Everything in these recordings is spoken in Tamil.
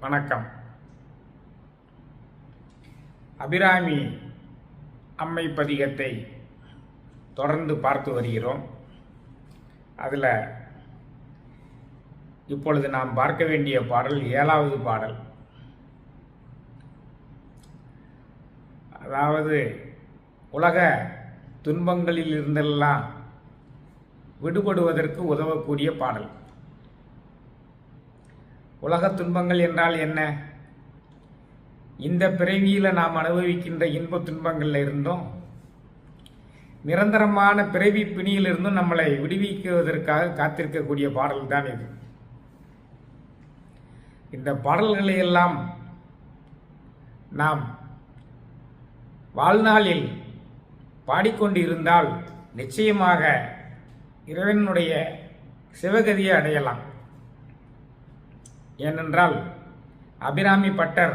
வணக்கம். அபிராமி அம்மை பதிகத்தை தொடர்ந்து பார்த்து வருகிறோம். அதில் இப்பொழுது நாம் பார்க்க வேண்டிய பாடல் 7வது பாடல். அதாவது உலக துன்பங்களில் இருந்தெல்லாம் விடுபடுவதற்கு உதவக்கூடிய பாடல். உலக துன்பங்கள் என்றால் என்ன? இந்த பிறவியில் நாம் அனுபவிக்கின்ற இன்ப துன்பங்களில் இருந்தும் நிரந்தரமான பிறவி பிணியிலிருந்தும் நம்மளை விடுவிக்குவதற்காக காத்திருக்கக்கூடிய பாடல் தான் இது. இந்த பாடல்களை எல்லாம் நாம் வாழ்நாளில் பாடிக்கொண்டு இருந்தால் நிச்சயமாக இறைவனுடைய சிவகதியை அடையலாம். ஏனென்றால் அபிராமி பட்டர்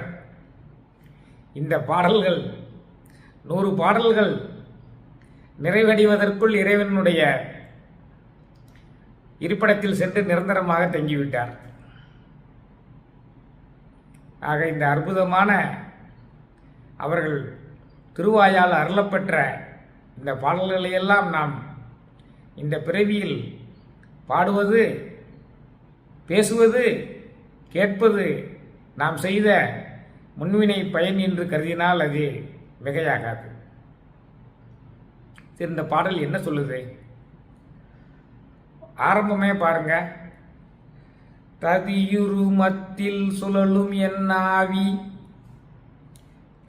இந்த பாடல்கள் 100 பாடல்கள் நிறைவடைவதற்குள் இறைவனுடைய இருப்பிடத்தில் சென்று நிரந்தரமாக தங்கிவிட்டார். ஆக இந்த அற்புதமான அவர்கள் திருவாயால் அருளப்பெற்ற இந்த பாடல்களையெல்லாம் நாம் இந்த பிறவியில் பாடுவது, பேசுவது, கேட்பது நாம் செய்த முன்வினை பயன் என்று கருதினால் அது மிகையாகாது. இந்த பாடல் என்ன சொல்லுது? ஆரம்பமே பாருங்க. ததியுரு மத்தில் சுழலும் என் ஆவி,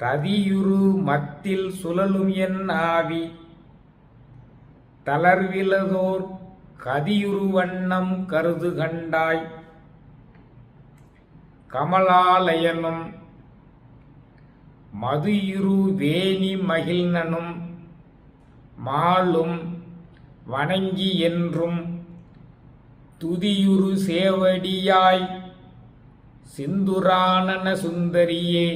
ததியுரு மத்தில் சுழலும் என் ஆவி, தளர்விலதோர் கதியுரு வண்ணம் கருது கண்டாய், கமலாலயனும் மதுயுரு வேணி மகிழ்னனும் மாலும் வணங்கி என்றும் துதியுரு சேவடியாய் சிந்துரானன சுந்தரியே,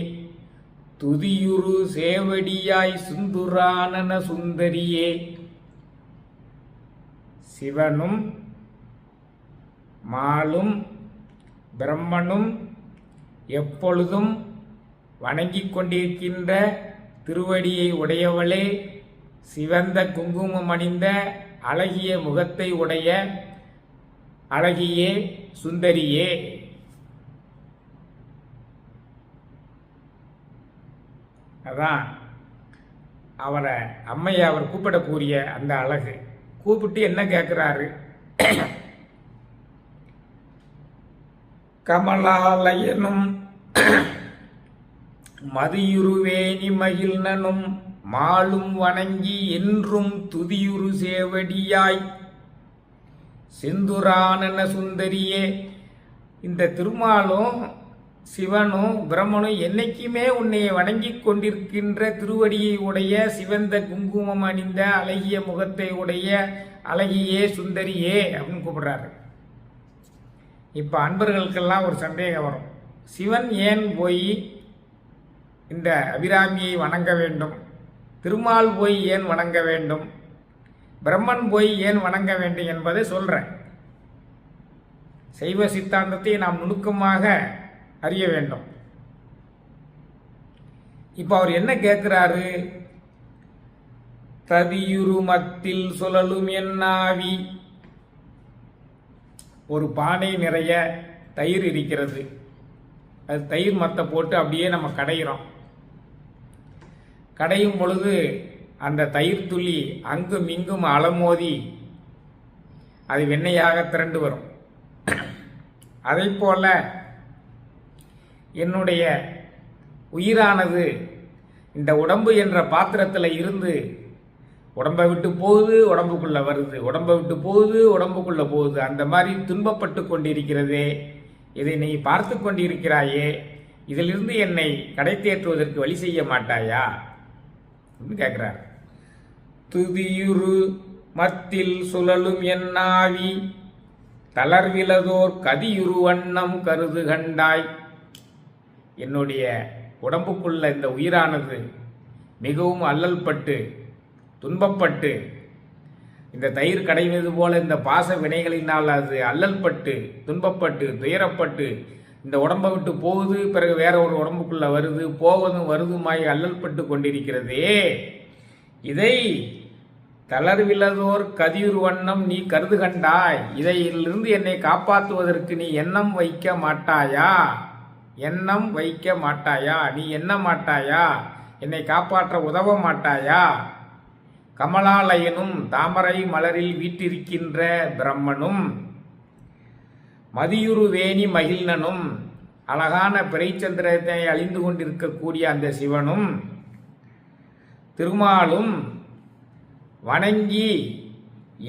துதியுரு சேவடியாய் சிந்துரானன சுந்தரியே. சிவனும் மாலும் பிரம்மனும் எப்பொழுதும் வணங்கிக் கொண்டிருக்கின்ற திருவடியை உடையவளே, சிவந்த குங்குமம் அணிந்த அழகிய முகத்தை உடைய அழகியே சுந்தரியே. அதான் அவரை அம்மையை அவர் கூப்பிடக்கூடிய அந்த அழகு. கூப்பிட்டு என்ன கேட்கிறாரு? கமலாலயனும் மதியுருவேணி மகிழ்னனும் மாலும் வணங்கி என்றும் துதியுரு சேவடியாய் செந்துரானன சுந்தரியே. இந்த திருமாலும் சிவனும் பிரம்மனும் என்னைக்குமே உன்னை வணங்கி கொண்டிருக்கின்ற திருவடியை உடைய சிவந்த குங்குமம் அணிந்த அழகிய முகத்தை உடைய அழகியே சுந்தரியே அப்படின்னு கூப்பிடுறாரு. இப்போ அன்பர்களுக்கெல்லாம் ஒரு சந்தேகம் வரும். சிவன் ஏன் போய் இந்த அபிராமியை வணங்க வேண்டும்? திருமால் போய் ஏன் வணங்க வேண்டும்? பிரம்மன் போய் ஏன் வணங்க வேண்டும் என்பதை சொல்கிறேன். சைவ சித்தாந்தத்தை நாம் நுணுக்கமாக அறிய வேண்டும். இப்போ அவர் என்ன கேட்கிறாரு? ததியுரு மத்தில் சுழலும் என் ஆவி. ஒரு பானை நிறைய தயிர் இருக்கிறது. அது தயிர் மத்தை போட்டு அப்படியே நம்ம கடைகிறோம். கடையும் பொழுது அந்த தயிர் துளி அங்கும் இங்கும் அலமோதி அது வெண்ணெயாக திரண்டு வரும். அதை போல என்னுடைய உயிரானது இந்த உடம்பு என்ற பாத்திரத்தில் இருந்து உடம்பை விட்டு போகுது, உடம்புக்குள்ள வருது, உடம்பை விட்டு போகுது, உடம்புக்குள்ள போகுது. அந்த மாதிரி துன்பப்பட்டு கொண்டிருக்கிறதே, இதை நீ பார்த்து கொண்டிருக்கிறாயே, இதிலிருந்து என்னை கடை தேற்றுவதற்கு வழி செய்ய மாட்டாயா அப்படின்னு கேட்கிறார். துதியுரு மத்தில் சுழலும் என் ஆவி, தளர்விலதோர் கதியுரு வண்ணம் கருது கண்டாய். என்னுடைய உடம்புக்குள்ள இந்த உயிரானது மிகவும் அல்லல் பட்டு துன்பப்பட்டு இந்த தயிர் கடைவது போல இந்த பாச வினைகளினால் அது அல்லல்பட்டு துன்பப்பட்டு துயரப்பட்டு இந்த உடம்பை விட்டு போகுது, பிறகு வேற ஒரு உடம்புக்குள்ள வருது, போவதும் வருதுமாய் அல்லல் பட்டு கொண்டிருக்கிறதே, இதை தளர்வில்லதோர் கதியுர் வண்ணம் நீ கருது கண்டாய். இதிலிருந்து என்னை காப்பாற்றுவதற்கு நீ எண்ணம் வைக்க மாட்டாயா? எண்ணம் வைக்க மாட்டாயா? நீ எண்ண மாட்டாயா? என்னை காப்பாற்ற உதவ மாட்டாயா? கமலாலயனும் தாமரை மலரில் வீட்டிருக்கின்ற பிரம்மனும் மதியுரு வேணி மகிழ்னனும் அழகான பிறைச்சந்திரத்தை அழிந்து கொண்டிருக்கக்கூடிய அந்த சிவனும் திருமாலும் வணங்கி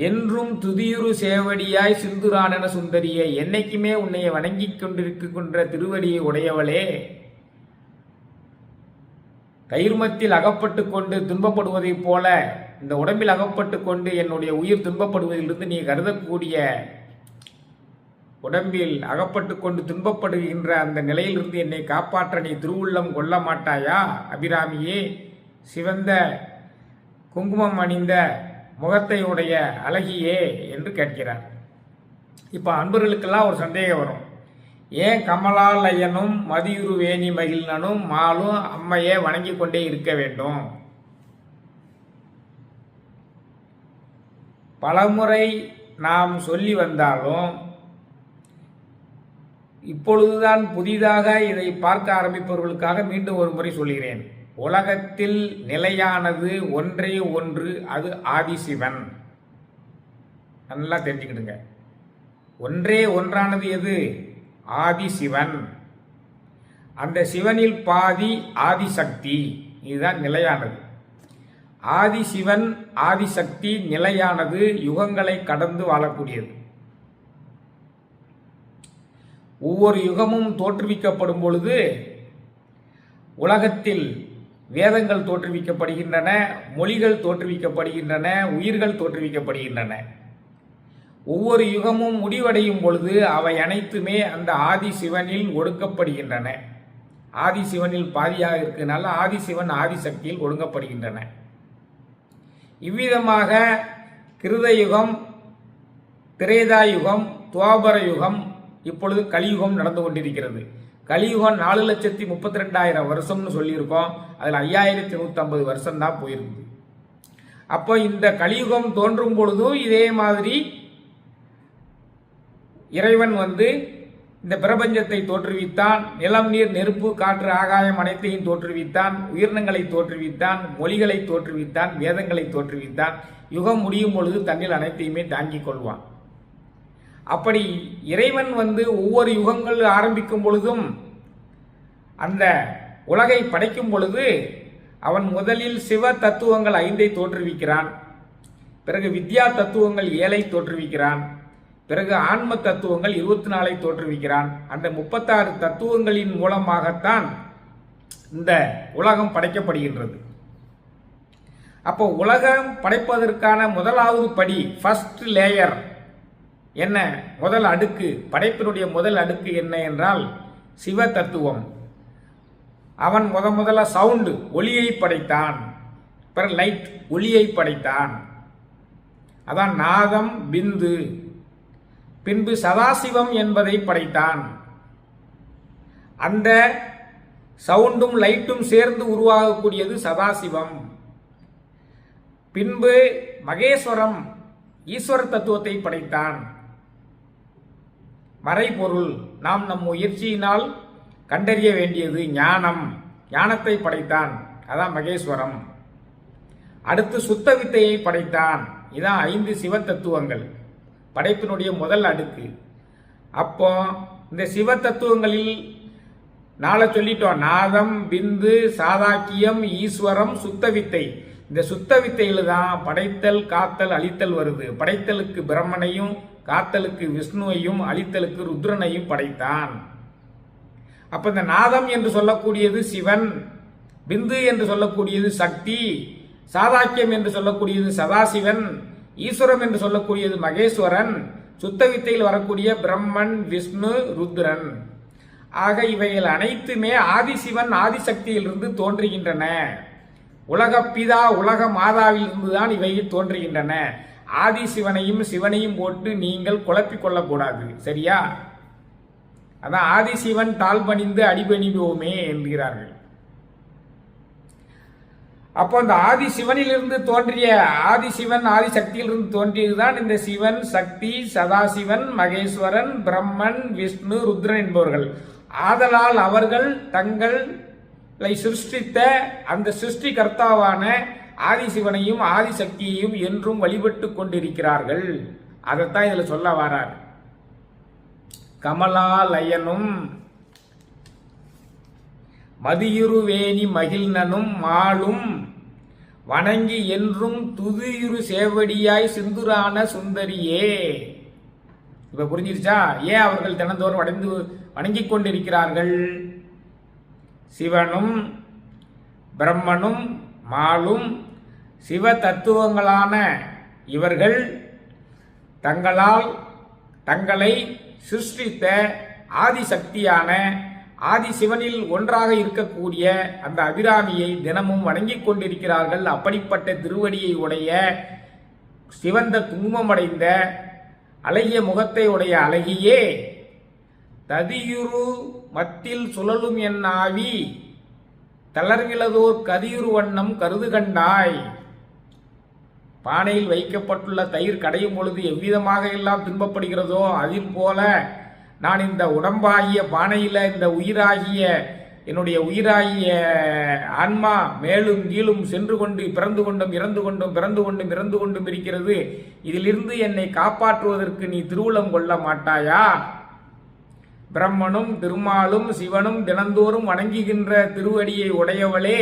என்றும் துதியுறு சேவடியாய் சிந்துரானன சுந்தரியே, என்னைக்குமே உன்னைய வணங்கி கொண்டிருக்கின்ற திருவடியை உடையவளே, தைர்மத்தில் அகப்பட்டு கொண்டு துன்பப்படுவதைப் போல இந்த உடம்பில் அகப்பட்டு கொண்டு என்னுடைய உயிர் துன்பப்படுவதிலிருந்து நீ கருதக்கூடிய உடம்பில் அகப்பட்டு கொண்டு துன்பப்படுகின்ற அந்த நிலையிலிருந்து என்னை காப்பாற்ற நீ திருவுள்ளம் கொள்ள மாட்டாயா அபிராமியே? சிவந்த குங்குமம் அணிந்த முகத்தை உடைய அழகியே என்று கேட்கிறார். இப்போ அன்பர்களுக்கெல்லாம் ஒரு சந்தேகம் வரும். ஏன் கமலாலயனும் மதியுரு வேணி மகிழ்னனும் மாலும் அம்மையே வணங்கி கொண்டே இருக்க வேண்டும்? பலமுறை நாம் சொல்லி வந்தாலும் இப்பொழுதுதான் புதிதாக இதை பார்க்க ஆரம்பிப்பவர்களுக்காக மீண்டும் ஒரு முறை சொல்கிறேன். உலகத்தில் நிலையானது ஒன்றே ஒன்று, அது ஆதிசிவன். நல்லா தெரிஞ்சுக்கிடுங்க. ஒன்றே ஒன்றானது எது? ஆதிசிவன். அந்த சிவனில் பாதி ஆதிசக்தி. இதுதான் நிலையானது. ஆதிசிவன் ஆதிசக்தி நிலையானது, யுகங்களை கடந்து வாழக்கூடியது. ஒவ்வொரு யுகமும் தோற்றுவிக்கப்படும் பொழுது உலகத்தில் வேதங்கள் தோற்றுவிக்கப்படுகின்றன, மொழிகள் தோற்றுவிக்கப்படுகின்றன, உயிர்கள் தோற்றுவிக்கப்படுகின்றன. ஒவ்வொரு யுகமும் முடிவடையும் பொழுது அவை அனைத்துமே அந்த ஆதிசிவனில் ஒடுக்கப்படுகின்றன. ஆதிசிவனில் பாதியாக இருக்கிறதுனால ஆதிசிவன் ஆதிசக்தியில் ஒடுங்கப்படுகின்றன. இவ்விதமாக கிருதயுகம், திரேதாயுகம், துவாபர யுகம், இப்பொழுது கலியுகம் நடந்து கொண்டிருக்கிறது. கலியுகம் 4,32,000 வருஷம்னு சொல்லியிருக்கோம். அதில் 5,150 வருஷம் தான் போயிருக்கு. அப்போ இந்த கலியுகம் தோன்றும் பொழுதும் இதே மாதிரி இறைவன் இந்த பிரபஞ்சத்தை தோற்றுவித்தான். நிலம், நீர், நெருப்பு, காற்று, ஆகாயம் அனைத்தையும் தோற்றுவித்தான். உயிரினங்களை தோற்றுவித்தான், மொழிகளை தோற்றுவித்தான், வேதங்களை தோற்றுவித்தான். யுகம் முடியும் பொழுது தன்னில் அனைத்தையுமே தாங்கிக் கொள்வான். அப்படி இறைவன் ஒவ்வொரு யுகங்கள் ஆரம்பிக்கும் பொழுதும் அந்த உலகை படைக்கும் பொழுது அவன் முதலில் சிவ தத்துவங்கள் 5 தோற்றுவிக்கிறான். பிறகு வித்யா தத்துவங்கள் 7 தோற்றுவிக்கிறான். பிறகு ஆன்ம தத்துவங்கள் 24 தோற்றுவிக்கிறான். அந்த 36 தத்துவங்களின் மூலமாகத்தான் இந்த உலகம் படைக்கப்படுகின்றது. அப்போ உலகம் படைப்பதற்கான முதலாவது படி, ஃபர்ஸ்ட் லேயர் என்ன? முதல் அடுக்கு, படைப்பினுடைய முதல் அடுக்கு என்ன என்றால் சிவ தத்துவம். அவன் முதல்ல சவுண்டு, ஒளியை படைத்தான். பிறகு லைட், ஒளியை படைத்தான். அதான் நாதம், பிந்து. பின்பு சதாசிவம் என்பதை படைத்தான். அந்த சவுண்டும் லைட்டும் சேர்ந்து உருவாகக்கூடியது சதாசிவம். பின்பு மகேஸ்வரம், ஈஸ்வர தத்துவத்தை படைத்தான். மறைபொருள், நாம் நம் முயற்சியினால் கண்டறிய வேண்டியது ஞானம். ஞானத்தை படைத்தான், அதான் மகேஸ்வரம். அடுத்து சுத்த வித்தையை படைத்தான். இதான் 5 சிவ தத்துவங்கள், படைப்பினுடைய முதல் அடுக்கு. அப்போ இந்த சிவ தத்துவங்களில் 4 சொல்லிட்டோம். நாதம், பிந்து, சாதாக்கியம், ஈஸ்வரம், சுத்த வித்தை. இந்த சுத்த வித்தையில் தான் படைத்தல், காத்தல், அழித்தல் வருது. படைத்தலுக்கு பிரம்மனையும், காத்தலுக்கு விஷ்ணுவையும், அழித்தலுக்கு ருத்ரனையும் படைத்தான். அப்ப இந்த நாதம் என்று சொல்லக்கூடியது சிவன், பிந்து என்று சொல்லக்கூடியது சக்தி, சாதாக்கியம் என்று சொல்லக்கூடியது சதாசிவன், ஈஸ்வரம் என்று சொல்லக்கூடியது மகேஸ்வரன், சுத்த வித்தையில் வரக்கூடிய பிரம்மன், விஷ்ணு, ருத்ரன். ஆக இவைகள் அனைத்துமே ஆதிசிவன் ஆதிசக்தியிலிருந்து தோன்றுகின்றன. உலக பிதா, உலக மாதாவில் இருந்துதான் இவை தோன்றுகின்றன. ஆதிசிவனையும் சிவனையும் போட்டு நீங்கள் குழப்பிக் கொள்ளக்கூடாது, சரியா? அதான் ஆதிசிவன் தாழ் பணிந்து அடிபணிவோமே என்கிறார்கள். அப்போ அந்த ஆதிசிவனிலிருந்து தோன்றிய ஆதிசிவன் ஆதிசக்தியிலிருந்து தோன்றியதுதான் இந்த சிவன், சக்தி, சதாசிவன், மகேஸ்வரன், பிரம்மன், விஷ்ணு, ருத்ரன் என்பவர்கள். ஆதலால் அவர்கள் தங்களை சிருஷ்டித்த அந்த சிருஷ்டி கர்த்தாவான ஆதிசிவனையும் ஆதிசக்தியையும் என்றும் வழிபட்டு கொண்டிருக்கிறார்கள். அதைத்தான் இதுல சொல்ல வரார். கமலாலயனும் மதியுருவேணி மகிழ்னனும் மாளும் வணங்கி என்றும் துதியுரு சேவடியாய் சிந்துரான சுந்தரியே. இப்ப புரிஞ்சிருச்சா ஏன் அவர்கள் தினந்தோறும் வணங்கிக் கொண்டிருக்கிறார்கள்? சிவனும் பிரம்மனும் மாளும் சிவ தத்துவங்களான இவர்கள் தங்களால் தங்களை சிருஷ்டித்த ஆதிசக்தியான ஆதிசிவனில் ஒன்றாக இருக்கக்கூடிய அந்த அபிராமியை தினமும் வணங்கிக் கொண்டிருக்கிறார்கள். அப்படிப்பட்ட திருவடியை உடைய சிவந்த குங்குமமடைந்த அழகிய முகத்தை உடைய அழகியே, ததியுரு மத்தில் சுழலும் என் ஆவி தளர்விலதோர் கதியுரு வண்ணம் கருது கண்டாய். பானையில் வைக்கப்பட்டுள்ள தயிர் கடையும் பொழுது எவ்விதமாக எல்லாம் துன்பப்படுகிறதோ அதில் போல நான் இந்த உடம்பாகிய பானையில இந்த உயிராகிய என்னுடைய உயிராகிய ஆன்மா மேலும் கீழும் சென்று கொண்டு பிறந்து கொண்டும் இறந்து கொண்டும் பிறந்து கொண்டும் இறந்து கொண்டும் இருக்கிறது. இதிலிருந்து என்னை காப்பாற்றுவதற்கு நீ திருவுளம் கொள்ள மாட்டாயா? பிரம்மனும் திருமாலும் சிவனும் தினந்தோறும் வணங்குகின்ற திருவடியை உடையவளே,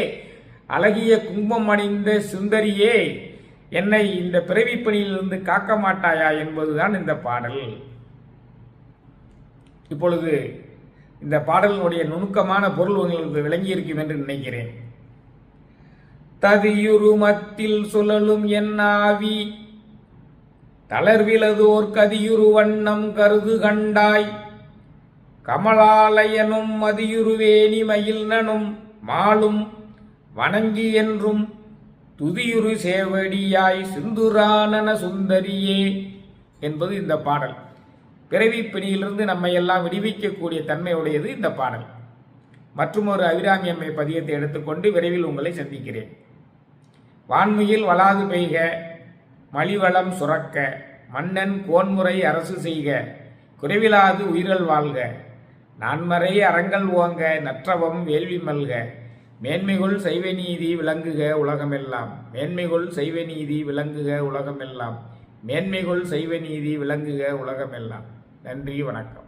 அழகிய குங்குமம் அணிந்த சுந்தரியே, என்னை இந்த பிறவிப்பணியிலிருந்து காக்க மாட்டாயா என்பதுதான் இந்த பாடல். இப்பொழுது இந்த பாடலினுடைய நுணுக்கமான பொருள் உங்களுக்கு விளங்கியிருக்கும் என்று நினைக்கிறேன். ததியுருமத்தில் சுழலும் என் ஆவி தளர்விலதோர் கதியுரு வண்ணம் கருது கண்டாய். கமலாலயனும் மதியுருவேணி மகிழ்னனும் மாளும் வணங்கி என்றும் துதியுரு சேவடியாய் சிந்துரானன சுந்தரியே என்பது இந்த பாடல். பிறவி பிணியிலிருந்து நம்மை எல்லாம் விடுவிக்கக்கூடிய தன்மையுடையது இந்த பாடல். மற்றும் ஒரு அபிராமி அம்மை பதியத்தை எடுத்துக்கொண்டு விரைவில் உங்களை சந்திக்கிறேன். வான்மையில் வளாது பெய்க, மலிவளம் சுரக்க, மன்னன் கோன்முறை அரசு செய்க, குறைவிலாது உயிர்கள் வாழ்க, நான்மறை அறங்கள் ஓங்க, நற்றவம் வேள்வி மல்க, மேன்மைகொள் சைவ நீதி விளங்குக உலகமெல்லாம், மேன்மைகொள் சைவ நீதி விளங்குக உலகமெல்லாம், மேன்மைகொள் சைவ நீதி விளங்குக உலகமெல்லாம். நன்றி, வணக்கம்.